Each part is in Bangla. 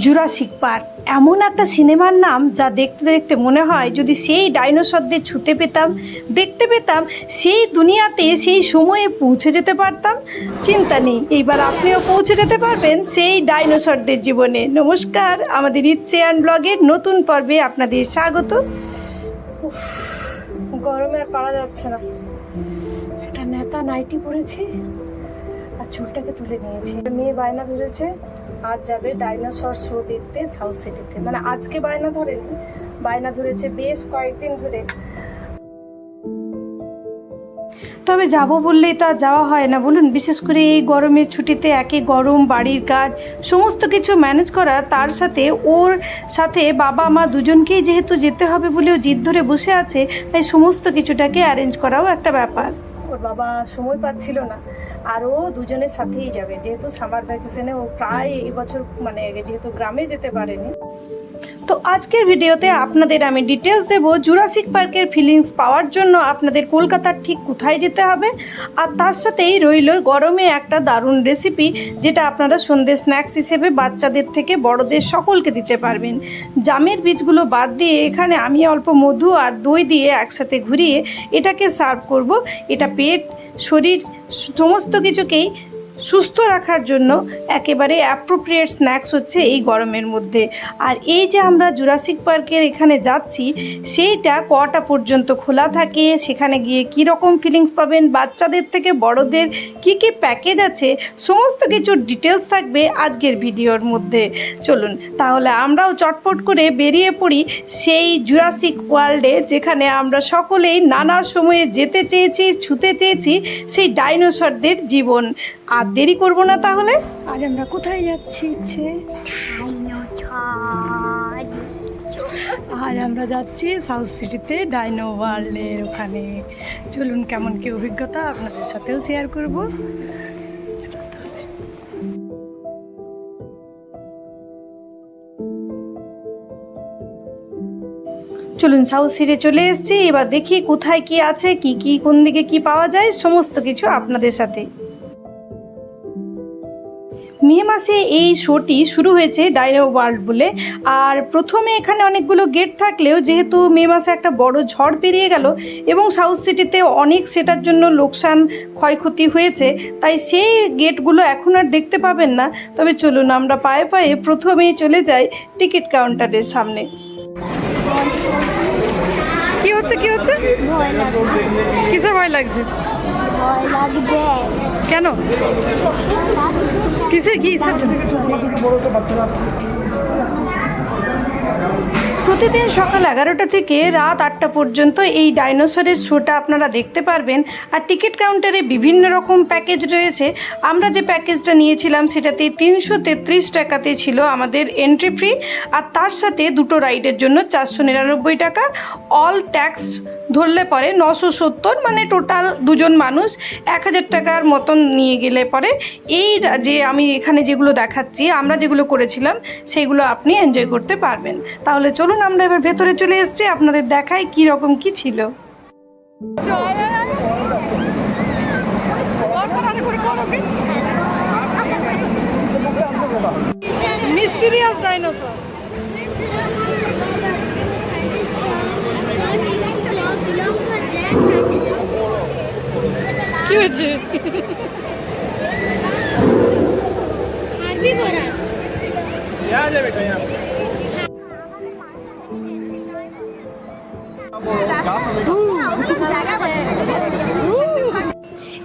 জুরাসিক পার্ক এমন একটা সিনেমার নাম যা দেখতে দেখতে মনে হয় যদি সেই ডাইনোসরদের ছুঁতে পেতাম, দেখতে পেতাম, সেই দুনিয়াতে সেই সময়ে পৌঁছে যেতে পারতাম। চিন্তা নেই, এইবার আপনিও পৌঁছে যেতে পারবেন সেই ডাইনোসরদের জীবনে। নমস্কার, আমাদের ইচ্ছে অ্যান্ড ব্লগের নতুন পর্বে আপনাদের স্বাগত। গরমে আর পারা যাচ্ছে না, একটা নেতা নাইটি পরেছি আর চুলটাকে তুলে নিয়েছি। মেয়ে বায়না ধরেছে আজ যাবে ডাইনোসর শো দেখতে সাউথ সিটিতে। মানে আজকে বায়না ধরেনি, বায়না ধরেছে বেশ কয়েকদিন ধরে। তবে যাব বললেই তো আর যাওয়া হয় না বলুন, বিশেষ করে এই গরমের ছুটিতে একে গরম, বাড়ির কাজ, সমস্ত কিছু ম্যানেজ করা, তার সাথে ওর সাথে বাবা মা দুজনকেই যেহেতু যেতে হবে বলেও জিদ ধরে বসে আছে, তাই সমস্ত কিছুটাকে অ্যারেঞ্জ করাও একটা ব্যাপার। ওর বাবা সময় পাচ্ছিল না, আর ও দুজনের সাথেই যাবে, যেহেতু সামার ভ্যাকেশনে ও প্রায় এই বছর মানে যেহেতু গ্রামে যেতে পারেনি। তো আজকের ভিডিওতে আপনাদের আমি ডিটেলস দেব জুরাসিক পার্কের ফিলিংস পাওয়ার জন্য আপনাদের কলকাতার ঠিক কোথায় যেতে হবে, আর তার সাথেই রইল গরমে একটা দারুণ রেসিপি যেটা আপনারা সন্ধ্যে স্ন্যাক্স হিসেবে বাচ্চাদের থেকে বড়দের সকলকে দিতে পারবেন। জামের বীজগুলো বাদ দিয়ে এখানে আমি অল্প মধু আর দই দিয়ে একসাথে ঘুরিয়ে এটাকে সার্ভ করব। এটা পেট, শরীর সমস্ত কিছুকেই সুস্থ রাখার জন্য একেবারে অ্যাপ্রোপ্রিয়েট স্ন্যাক্স হচ্ছে এই গরমের মধ্যে। আর এই যে আমরা জুরাসিক পার্কের এখানে যাচ্ছি, সেইটা কটা পর্যন্ত খোলা থাকে, সেখানে গিয়ে কী রকম ফিলিংস পাবেন, বাচ্চাদের থেকে বড়দের কি কি প্যাকেজ আছে, সমস্ত কিছু ডিটেলস থাকবে আজকের ভিডিওর মধ্যে। চলুন তাহলে আমরাও চটপট করে বেরিয়ে পড়ি সেই জুরাসিক ওয়ার্ল্ডে, যেখানে আমরা সকলেই নানা সময়ে যেতে চেয়েছি, ছুঁতে চেয়েছি সেই ডাইনোসরদের জীবন। আর দেরি করবো না, তাহলে আজ আমরা কোথায় যাচ্ছি? আজ আমরা যাচ্ছি সাউথ সিটিতে ডাইনো ওয়ার্ল্ডের ওখানে। চলুন কেমন কি অভিজ্ঞতা আপনাদের সাথেও শেয়ার করব। চলুন সাউথ সিটি চলে এসেছি, এবার দেখি কোথায় কি আছে, কি কি কোন দিকে কি পাওয়া যায়, সমস্ত কিছু আপনাদের সাথে। মে মাসে এই শোটি শুরু হয়েছে ডাইনো ওয়ার্ল্ড বলে। আর প্রথমে এখানে অনেকগুলো গেট থাকলেও যেহেতু মে মাসে একটা বড় ঝড় পেরিয়ে গেল এবং সাউথ সিটিতে অনেক সেটার জন্য লোকসান ক্ষয়ক্ষতি হয়েছে, তাই সেই গেটগুলো এখন আর দেখতে পাবেন না। তবে চলুন আমরা পায়ে পায়ে প্রথমেই চলে যাই টিকিট কাউন্টারের সামনে। কি হচ্ছে কি হচ্ছে? কিসের ভয় লাগছে? কেন? কিসের প্রতিদিন সকাল 11টা থেকে রাত 8টা পর্যন্ত এই ডাইনোসরের শোটা আপনারা দেখতে পারবেন। আর টিকিট কাউন্টারে বিভিন্ন রকম প্যাকেজ রয়েছে। আমরা যে প্যাকেজটা নিয়েছিলাম সেটাতে 333 টাকাতে ছিল আমাদের এন্ট্রি ফ্রি, আর তার সাথে দুটো রাইডের জন্য 499 টাকা, অল ট্যাক্স ধরলে পরে 970, মানে টোটাল দুজন মানুষ 1000 টাকার মতন নিয়ে গেলে পরে এই যে আমি এখানে যেগুলো দেখাচ্ছি, আমরা যেগুলো করেছিলাম সেইগুলো আপনি এনজয় করতে পারবেন। তাহলে চলুন আমরা এবার ভেতরে চলে এসেছি, আপনাদের দেখাই কি রকম কি ছিল। Mysterious dinosaur. কি হয়েছে?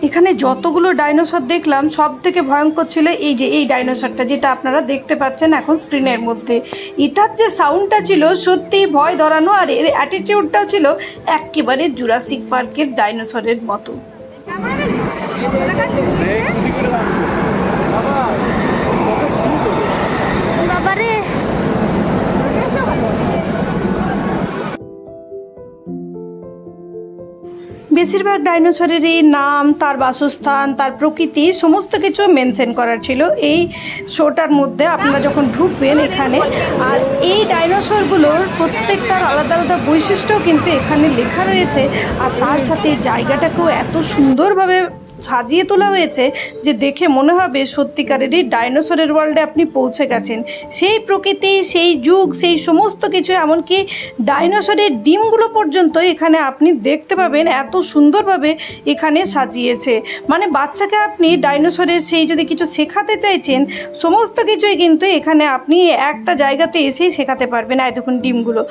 এখানে যতগুলো ডাইনোসর দেখলাম সব থেকে ভয়ঙ্কর ছিল এই যে এই ডাইনোসরটা, যেটা আপনারা দেখতে পাচ্ছেন এখন স্ক্রিনের মধ্যে। এটার যে সাউন্ডটা ছিল সত্যি ভয় ধরানো, আর এর অ্যাটিটিউডটাও ছিল একেবারে জুরাসিক পার্কের ডাইনোসরের মতো। বেশিরভাগ ডাইনোসরেরই নাম, তার বাসস্থান, তার প্রকৃতি সমস্ত কিছু মেনশন করার ছিল এই শোটার মধ্যে আপনারা যখন ঢুকবেন এখানে। আর এই ডাইনোসরগুলোর প্রত্যেকটার আলাদা আলাদা বৈশিষ্ট্য কিন্তু এখানে লেখা রয়েছে, আর তার সাথে জায়গাটাকেও এত সুন্দরভাবে সাজিয়ে তোলা হয়েছে যে দেখে মনে হবে সত্যিকারেরই ডাইনোসরের ওয়ার্ল্ডে আপনি পৌঁছে গেছেন। সেই প্রকৃতি, সেই যুগ, সেই সমস্ত কিছু, এমনকি ডাইনোসরের ডিমগুলো পর্যন্ত এখানে আপনি দেখতে পাবেন। এত সুন্দরভাবে এখানে সাজিয়েছে, মানে বাচ্চাকে আপনি ডাইনোসরের সেই যদি কিছু শেখাতে চাইছেন, সমস্ত কিছুই কিন্তু এখানে আপনি একটা জায়গাতে এসেই শেখাতে পারবেন। এই দেখুন ডিমগুলো,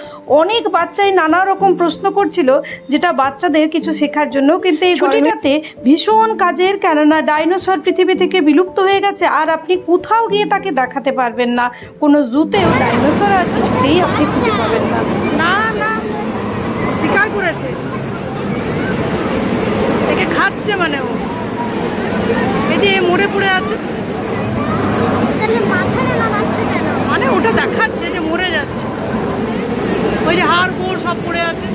অনেক বাচ্চাই নানা রকম প্রশ্ন করছিল যেটা বাচ্চাদের কিছু শেখার জন্য, কিন্তু এই ছুটিটাতে ভীষণ কাজের, কেননা ডাইনোসর পৃথিবী থেকে বিলুপ্ত হয়ে গেছে আর আপনি কোথাও গিয়ে তাকে দেখাতে পারবেন না। কোনো জুতেও ডাইনোসর আর কিছুতেই আপনি খুঁজে পাবেন না। না না, শিকার করেছে, একে খাচ্ছে, মানে ও এই যে মরে পড়ে আছে, মানে ওটা দেখাচ্ছে যে মরে যাচ্ছে, ওই যে হাড় গোড় সব পড়ে আছে।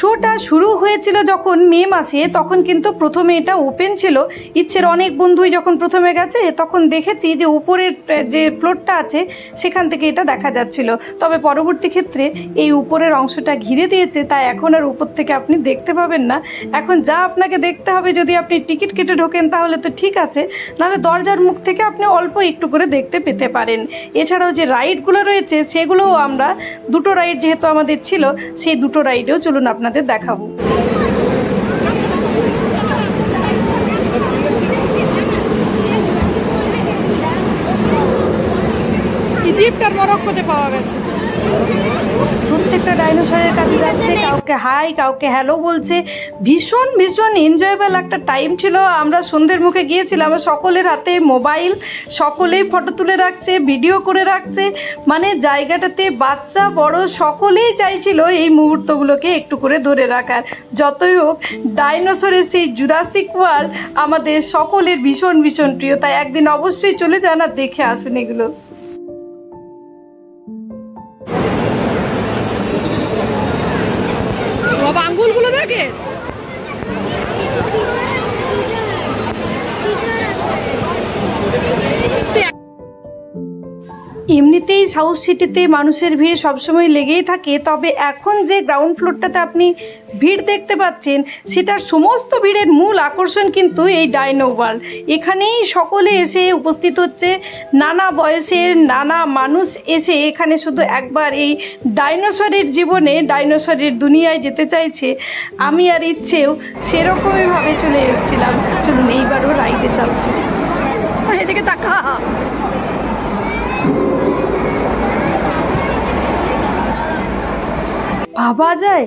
শোটা শুরু হয়েছিল যখন মে মাসে, তখন কিন্তু প্রথমে এটা ওপেন ছিল। ইচ্ছের অনেক বন্ধুই যখন প্রথমে গেছে তখন দেখেছি যে উপরের যে ফ্লোরটা আছে সেখান থেকে এটা দেখা যাচ্ছিল, তবে পরবর্তী ক্ষেত্রে এই উপরের অংশটা ঘিরে দিয়েছে, তাই এখন আর উপর থেকে আপনি দেখতে পাবেন না। এখন যা আপনাকে দেখতে হবে, যদি আপনি টিকিট কেটে ঢোকেন তাহলে তো ঠিক আছে, নাহলে দরজার মুখ থেকে আপনি অল্প একটু করে দেখতে পেতে পারেন। এছাড়াও যে রাইডগুলো রয়েছে সেগুলোও আমরা, দুটো রাইড যেহেতু আমাদের ছিল, সেই দুটো রাইডেও চলুন আপনাদের দেখাবো। ইজিপ্ট আর মরক্কোতে পাওয়া গেছে। প্রত্যেকটা ডাইনোসরের কাছে যাচ্ছে, কাউকে হাই কাউকে হ্যালো বলছে। ভীষণ ভীষণ এনজয়েবল একটা টাইম ছিল। আমরা সন্ধ্যের মুখে গিয়েছিলাম, সকলের হাতে মোবাইল, সকলেই ফটো তুলে রাখছে, ভিডিও করে রাখছে, মানে জায়গাটাতে বাচ্চা বড় সকলেই চাইছিল এই মুহূর্তগুলোকে একটু করে ধরে রাখার। যতই হোক ডাইনোসরের সেই জুরাসিক ওয়ার্ল্ড আমাদের সকলের ভীষণ ভীষণ প্রিয়, তাই একদিন অবশ্যই চলে যান আর দেখে আসুন এগুলো। আঙ্গুলগুলো দেখে এমনিতেই সাউথ সিটিতে মানুষের ভিড় সবসময় লেগেই থাকে, তবে এখন যে গ্রাউন্ড ফ্লোরটাতে আপনি ভিড় দেখতে পাচ্ছেন সেটার সমস্ত ভিড়ের মূল আকর্ষণ কিন্তু এই ডাইনো ওয়ার্ল্ড। এখানেই সকলে এসে উপস্থিত হচ্ছে, নানা বয়সের নানা মানুষ এসে এখানে শুধু একবার এই ডাইনোসরের জীবনে, ডাইনোসরের দুনিয়ায় যেতে চাইছে। আমি আর ইচ্ছেও সেরকমইভাবে চলে এসেছিলাম। চলুন এইবারও রাইডে চালছি। এদিকে তাকা। ভাবা যায়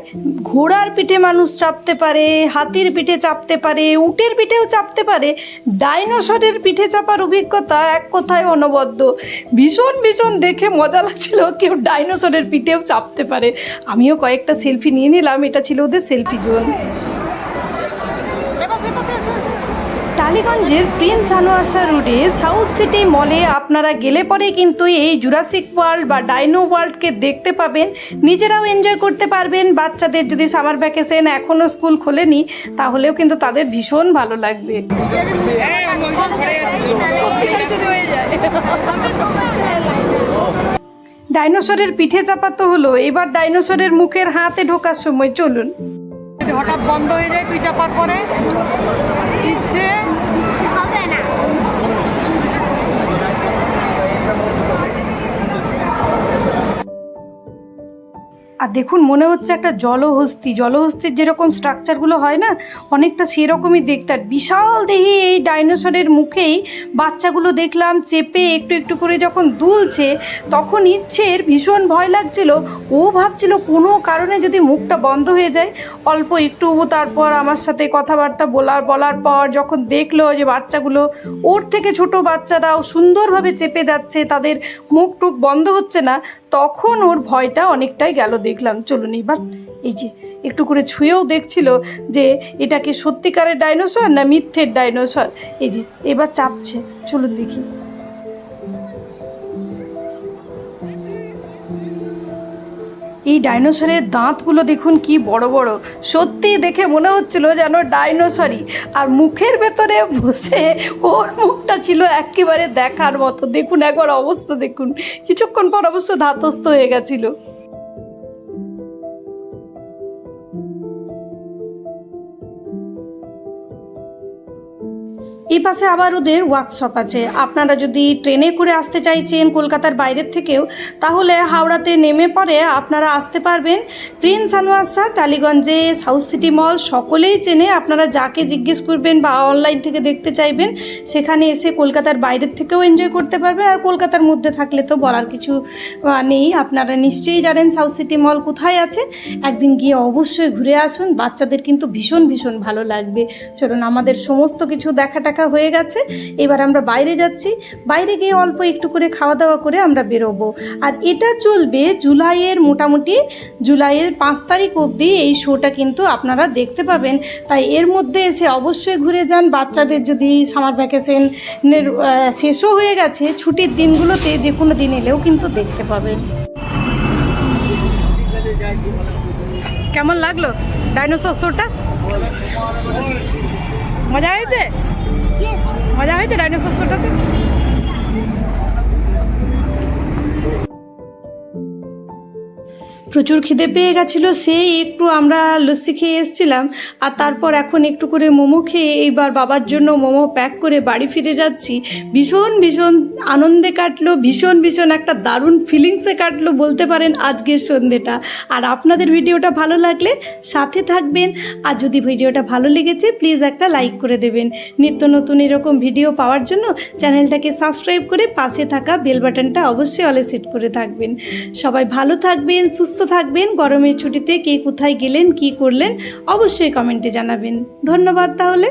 ঘোড়ার পিঠে মানুষ চাপতে পারে, হাতির পিঠে চাপতে পারে, উটের পিঠেও চাপতে পারে, ডাইনোসরের পিঠে চাপার অভিজ্ঞতা এক কথায় অনবদ্য। ভীষণ ভীষণ দেখে মজা লাগছিল, কেউ ডাইনোসরের পিঠেও চাপতে পারে। আমিও কয়েকটা সেলফি নিয়ে নিলাম, এটা ছিল ওদের সেলফি জোন। টালিগঞ্জের প্রিন্স আনোয়ার রোডে সাউথ সিটি মলে আপনারা গেলে পরে কিন্তু এই জুরাসিক ওয়ার্ল্ড বা ডাইনো ওয়ার্ল্ডকে দেখতে পাবেন, নিজেরাও এনজয় করতে পারবেন। বাচ্চাদের যদি সামার ভ্যাকেশন, এখনও স্কুল খোলেনি, তাহলেও কিন্তু তাদের ভীষণ ভালো লাগবে। ডাইনোসরের পিঠে চাপা তো হলো, এবার ডাইনোসরের মুখের হাতে ঢোকার সময় চলুন। হঠাৎ বন্ধ হয়ে যায় তুই চাপার পরে, ইচ্ছে হবে না। আর দেখুন মনে হচ্ছে একটা জলহস্তির যেরকম স্ট্রাকচারগুলো হয় না, অনেকটা সেরকমই দেখতে। আর বিশাল দেহি এই ডাইনোসরের মুখেই বাচ্চাগুলো দেখলাম চেপে একটু একটু করে যখন দুলছে, তখন ইচ্ছের ভীষণ ভয় লাগছিল। ও ভাবছিল কোনো কারণে যদি মুখটা বন্ধ হয়ে যায়। অল্প একটু তারপর আমার সাথে কথাবার্তা বলার পর যখন দেখলো যে বাচ্চাগুলো ওর থেকে ছোট বাচ্চারাও সুন্দরভাবে চেপে যাচ্ছে, তাদের মুখ টুক বন্ধ হচ্ছে না, তখন ওর ভয়টা অনেকটাই গেল দেখলাম। চলুন এবার এই যে একটু করে ছুঁয়েও দেখছিল যে এটা কি সত্যিকারের ডাইনোসর না মিথ্যের ডাইনোসর। এই যে এবার চাপছে, চলুন দেখি। এই ডাইনোসরের দাঁতগুলো দেখুন কি বড় বড়, সত্যি দেখে মনে হচ্ছিল যেন ডাইনোসরই। আর মুখের ভেতরে বসে ওর মুখটা ছিল একেবারে দেখার মতো। দেখুন একবার অবস্থা দেখুন, কিছুক্ষণ পর অবশ্য ধাতস্থ হয়ে গেছিলো। এই পাশে আবার ওদের ওয়ার্কশপ আছে। আপনারা যদি ট্রেনে করে আসতে চাইছেন কলকাতার বাইরের থেকেও, তাহলে হাওড়াতে নেমে পরে আপনারা আসতে পারবেন প্রিন্স আনোয়ার শাহ, টালিগঞ্জে সাউথ সিটি মল সকলেই চেনে। আপনারা যাকে জিজ্ঞেস করবেন বা অনলাইন থেকে দেখতে চাইবেন, সেখানে এসে কলকাতার বাইরের থেকেও এনজয় করতে পারবেন। আর কলকাতার মধ্যে থাকলে তো বলার কিছু নেই, আপনারা নিশ্চয়ই জানেন সাউথ সিটি মল কোথায় আছে। একদিন গিয়ে অবশ্যই ঘুরে আসুন, বাচ্চাদের কিন্তু ভীষণ ভীষণ ভালো লাগবে। চলুন, আমাদের সমস্ত কিছু দেখা হয়ে গেছে, এবার আমরা বাইরে যাচ্ছি। বাইরে গিয়ে অল্প একটু করে খাওয়া দাওয়া করে আমরা বেরোবো। আর এটা চলবে জুলাইয়ের, মোটামুটি জুলাইয়ের 5 তারিখ অবধি এই শোটা কিন্তু আপনারা দেখতে পাবেন। তাই এর মধ্যে এসে অবশ্যই ঘুরে যান। বাচ্চাদের যদি সামার ভ্যাকেশনের শেষও হয়ে গেছে, ছুটির দিনগুলোতে যে কোনো দিন এলেও কিন্তু দেখতে পাবেন। কেমন লাগলো ডাইনোসর শোটা? মজা হয়েছে? মজা হয়েছে ডাইনোসর শোটাতে? প্রচুর খিদে পেয়ে গেছিলো, সেই একটু আমরা লস্যি খেয়ে এসেছিলাম। আর তারপর এখন একটু করে মোমো খেয়ে এইবার বাবার জন্য মোমো প্যাক করে বাড়ি ফিরে যাচ্ছি। ভীষণ ভীষণ আনন্দে কাটলো, ভীষণ ভীষণ একটা দারুণ ফিলিংসে কাটলো বলতে পারেন আজকের সন্ধ্যেটা। আর আপনাদের ভিডিওটা ভালো লাগলে সাথে থাকবেন। আর যদি ভিডিওটা ভালো লেগেছে প্লিজ একটা লাইক করে দেবেন। নিত্য নতুন এরকম ভিডিও পাওয়ার জন্য চ্যানেলটাকে সাবস্ক্রাইব করে পাশে থাকা বেল বাটনটা অবশ্যই অলে সেট করে থাকবেন। সবাই ভালো থাকবেন, সুস্থ থাকবেন। গরমের ছুটিতে কে কোথায় গেলেন, কি করলেন অবশ্যই কমেন্টে জানাবেন। ধন্যবাদ তাহলে।